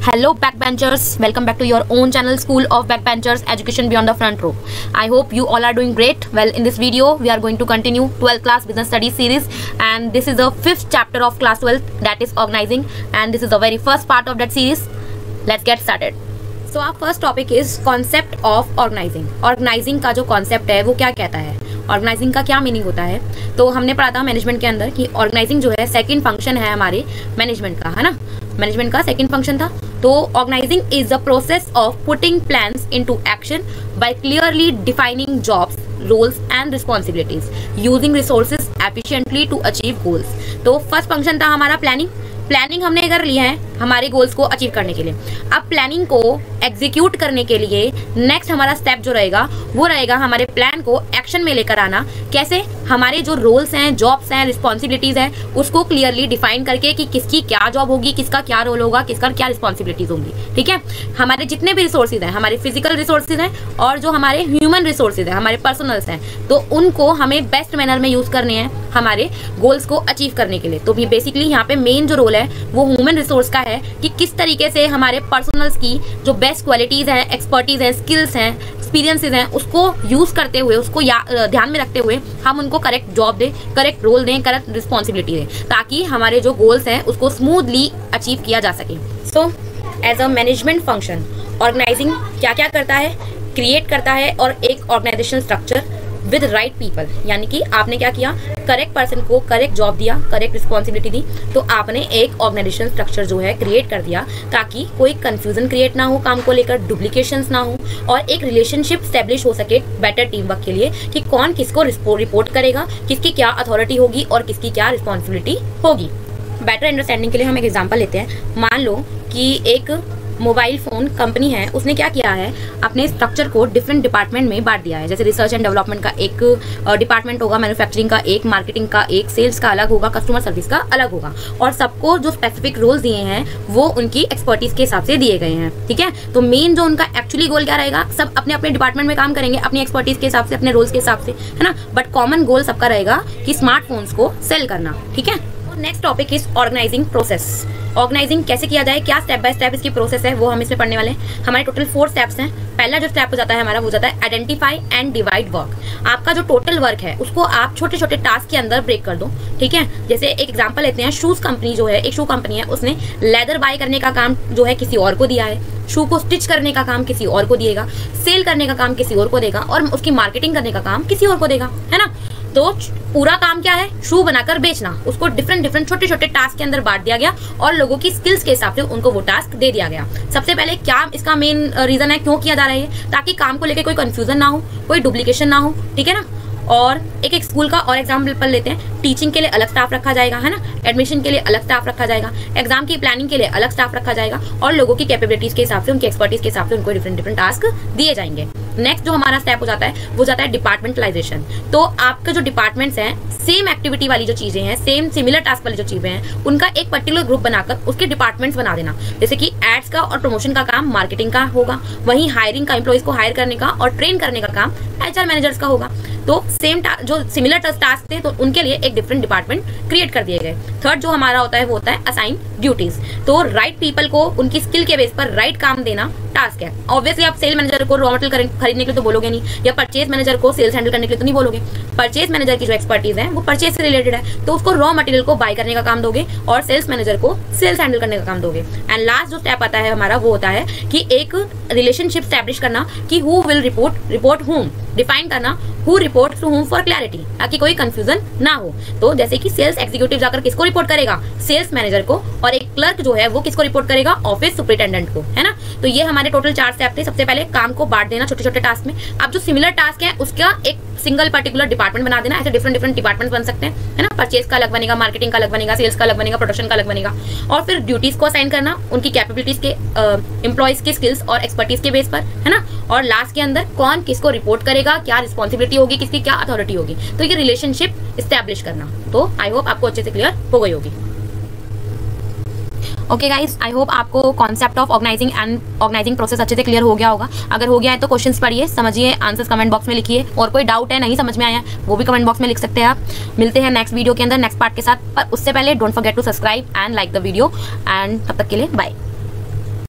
Hello backbenchers, welcome back to your own channel School of Backbenchers Education Beyond the Front Row. I hope you all are doing great. Well, in this video we are going to continue 12th class business studies series, and this is the 5th chapter of class 12, that is organizing, and this is the very first part of that series. Let's get started. So our first topic is concept of organizing. Organizing का जो concept है वो क्या कहता है, organising का क्या meaning होता है। तो हमने पढ़ा था मैनेजमेंट के अंदर कि ऑर्गेनाइजिंग जो है सेकंड फंक्शन है हमारे मैनेजमेंट का, है ना। मैनेजमेंट का सेकंड फंक्शन था। तो organising is the process of putting plans into action by clearly defining jobs, roles and responsibilities, using resources efficiently to achieve goals. तो फर्स्ट फंक्शन था हमारा प्लानिंग। प्लानिंग हमने कर लिया है हमारे गोल्स को अचीव करने के लिए। अब प्लानिंग को एग्जीक्यूट करने के लिए नेक्स्ट हमारा स्टेप जो रहेगा वो रहेगा हमारे प्लान को एक्शन में लेकर आना। कैसे? हमारे जो रोल्स हैं, जॉब्स हैं, रिस्पॉन्सिबिलिटीज हैं, उसको क्लियरली डिफाइन करके कि किसकी क्या जॉब होगी, किसका क्या रोल होगा, किसका क्या रिस्पॉन्सिबिलिटीज होंगी। ठीक है। हमारे जितने भी रिसोर्सेज हैं, हमारे फिजिकल रिसोर्सेज हैं और जो हमारे ह्यूमन रिसोर्सेज हैं, हमारे पर्सनल्स हैं, तो उनको हमें बेस्ट मैनर में यूज करने हैं हमारे गोल्स को अचीव करने के लिए। तो भी बेसिकली यहाँ पे मेन जो रोल है वो ह्यूमन रिसोर्स का है कि किस तरीके से हमारे पर्सनल्स की जो बेस्ट क्वालिटीज हैं, एक्सपर्टीज हैं, स्किल्स हैं, एक्सपीरियंसेस हैं, उसको यूज करते हुए, उसको ध्यान में रखते हुए हम उनको करेक्ट जॉब दें, करेक्ट रोल दें, करेक्ट रिस्पॉन्सिबिलिटी दें, ताकि हमारे जो गोल्स हैं उसको स्मूथली अचीव किया जा सके। So as a management function organising क्या क्या करता है, क्रिएट करता है और एक organisation structure with right people, यानी कि आपने क्या किया, करेक्ट पर्सन को करेक्ट जॉब दिया, करेक्ट रिस्पॉन्सिबिलिटी दी, तो आपने एक ऑर्गेनाइजेशन स्ट्रक्चर जो है क्रिएट कर दिया ताकि कोई कंफ्यूजन क्रिएट ना हो काम को लेकर, डुप्लीकेशंस ना हो और एक रिलेशनशिप स्टैब्लिश हो सके बेटर टीम वर्क के लिए कि कौन किसको रिपोर्ट करेगा, किसकी क्या अथॉरिटी होगी और किसकी क्या रिस्पॉन्सिबिलिटी होगी। बेटर अंडरस्टैंडिंग के लिए हम एक एग्जाम्पल लेते हैं। मान लो कि एक मोबाइल फोन कंपनी है, उसने क्या किया है, अपने स्ट्रक्चर को डिफरेंट डिपार्टमेंट में बांट दिया है। जैसे रिसर्च एंड डेवलपमेंट का एक डिपार्टमेंट होगा, मैन्युफैक्चरिंग का एक, मार्केटिंग का एक, सेल्स का अलग होगा, कस्टमर सर्विस का अलग होगा, और सबको जो स्पेसिफिक रोल्स दिए हैं वो उनकी एक्सपर्टीज के हिसाब से दिए गए हैं। ठीक है। तो मेन जो उनका एक्चुअली गोल क्या रहेगा, सब अपने अपने डिपार्टमेंट में काम करेंगे अपनी एक्सपर्टीज के हिसाब से, अपने रोल्स के हिसाब से, है ना। बट कॉमन गोल सबका रहेगा कि स्मार्टफोन्स को सेल करना। ठीक है। Next topic is organising process. Organising कैसे किया जाए, क्या स्टेप बाय स्टेप इसकी प्रोसेस है वो हम इसमें पढ़ने वाले हैं। हमारे टोटल 4 स्टेप्स हैं। पहला जो स्टेप हो जाता है हमारा वो जाता है आइडेंटिफाई एंड डिवाइड वर्क। आपका जो टोटल वर्क है उसको आप छोटे छोटे टास्क के अंदर ब्रेक कर दो। ठीक है। जैसे एक एग्जांपल लेते हैं, शूज कंपनी जो है, एक शू कंपनी है, उसने लेदर बाय करने का काम जो है किसी और को दिया है, शू को स्टिच करने का काम किसी और को दिएगा, सेल करने का काम किसी और को देगा और उसकी मार्केटिंग करने का काम किसी और को देगा, है ना। तो पूरा काम क्या है, शू बनाकर बेचना, उसको डिफरेंट छोटे छोटे टास्क के अंदर बांट दिया गया और लोगों की स्किल्स के हिसाब से उनको वो टास्क दे दिया गया। सबसे पहले क्या इसका मेन रीजन है, क्यों किया जा रहा है, ताकि काम को लेकर कोई कंफ्यूजन ना हो, कोई डुप्लीकेशन ना हो। ठीक है ना। और एक स्कूल का और एग्जाम्पल लेते हैं। टीचिंग के लिए अलग स्टाफ रखा जाएगा, है ना। एडमिशन के लिए अलग स्टाफ रखा जाएगा, एग्जाम की प्लानिंग के लिए अलग स्टाफ रखा जाएगा और लोगों की कैपेबिलिटीज के हिसाब से, उनकी एक्सपर्टीज के हिसाब से उनको डिफरेंट टास्क दिए जाएंगे। नेक्स्ट जो हमारा स्टेप हो जाता है वो जाता है डिपार्टमेंटलाइजेशन। तो आपके जो डिपार्टमेंट्स हैं, सेम एक्टिविटी वाली जो चीजें हैं, सेम सिमिलर टास्क वाली जो चीजें हैं, उनका एक पर्टिकुलर ग्रुप बनाकर उसके डिपार्टमेंट्स बना देना। जैसे कि एड्स का और प्रमोशन का काम मार्केटिंग का होगा, वहीं हायरिंग का, एम्प्लॉइज को हायर करने का और ट्रेन करने का काम HR मैनेजर्स का होगा। तो सेम जो सिमिलर टास्क थे तो उनके लिए एक डिफरेंट डिपार्टमेंट क्रिएट कर दिए गए। थर्ड जो हमारा होता है वो होता है असाइन ड्यूटीज। तो राइट पीपल को उनकी स्किल के बेस पर राइट काम देना टास्क है। ऑब्वियसली आप सेल मैनेजर को रॉ मटेरियल खरीदने के लिए तो बोलोगे नहीं, या परचेज मैनेजर को सेल्स हैंडल करने के लिए तो नहीं बोलोगे। परचेज मैनेजर की जो एक्सपर्टीज है वो परचेज से रिलेटेड है, तो उसको रॉ मटेरियल को बाय करने का काम दोगे और सेल्स मैनेजर को सेल्स हैंडल करने का काम दोगे। एंड लास्ट जो स्टेप आता है हमारा वो होता है कि एक रिलेशनशिप स्टैब्लिश करना कि who will report whom, define करना who report to whom for clarity, ताकि कोई कंफ्यूजन ना हो। तो जैसे कि सेल्स एग्जीक्यूटिव जाकर किसको रिपोर्ट करेगा, सेल्स मैनेजर को, और एक क्लर्क जो है वो किसको रिपोर्ट करेगा, ऑफिस सुपरिटेंडेंट को, है ना। तो ये हमारे टोटल 4 स्टेप थे। सबसे पहले काम को बांट देना छोटे छोटे टास्क में। अब जो सिमिलर टास्क है उसका एक सिंगल पर्टिकुलर डिपार्टमेंट बना देना। ऐसे डिफरेंट डिपार्टमेंट बन सकते हैं, है ना। परचेज का अलग बनेगा, मार्केटिंग का अलग बनेगा, सेल्स का अलग बनेगा, प्रोडक्शन का अलग बनेगा। और फिर ड्यूटीज को असाइन करना उनकी कैपेबिलिटीज के, एम्प्लॉइज के स्किल्स और एक्सपर्टीज के बेस पर, है ना। और लास्ट के अंदर कौन किसको रिपोर्ट करेगा, क्या रिस्पॉन्सिबिलिटी होगी, किसकी क्या अथॉरिटी होगी। तो ये रिलेशनशिप स्टैब्लिश करना। तो आई होप आपको अच्छे से क्लियर हो गई होगी। ओके गाइज, आई होप आपको concept of organising and organising process अच्छे से क्लियर हो गया होगा। अगर हो गया है तो क्वेश्चंस पढ़िए, समझिए, आंसर्स कमेंट बॉक्स में लिखिए, और कोई डाउट है नहीं समझ में आया वो भी कमेंट बॉक्स में लिख सकते हैं आप। मिलते हैं नेक्स्ट वीडियो के अंदर नेक्स्ट पार्ट के साथ, पर उससे पहले don't forget to subscribe and like the video, and तब तक के लिए बाय।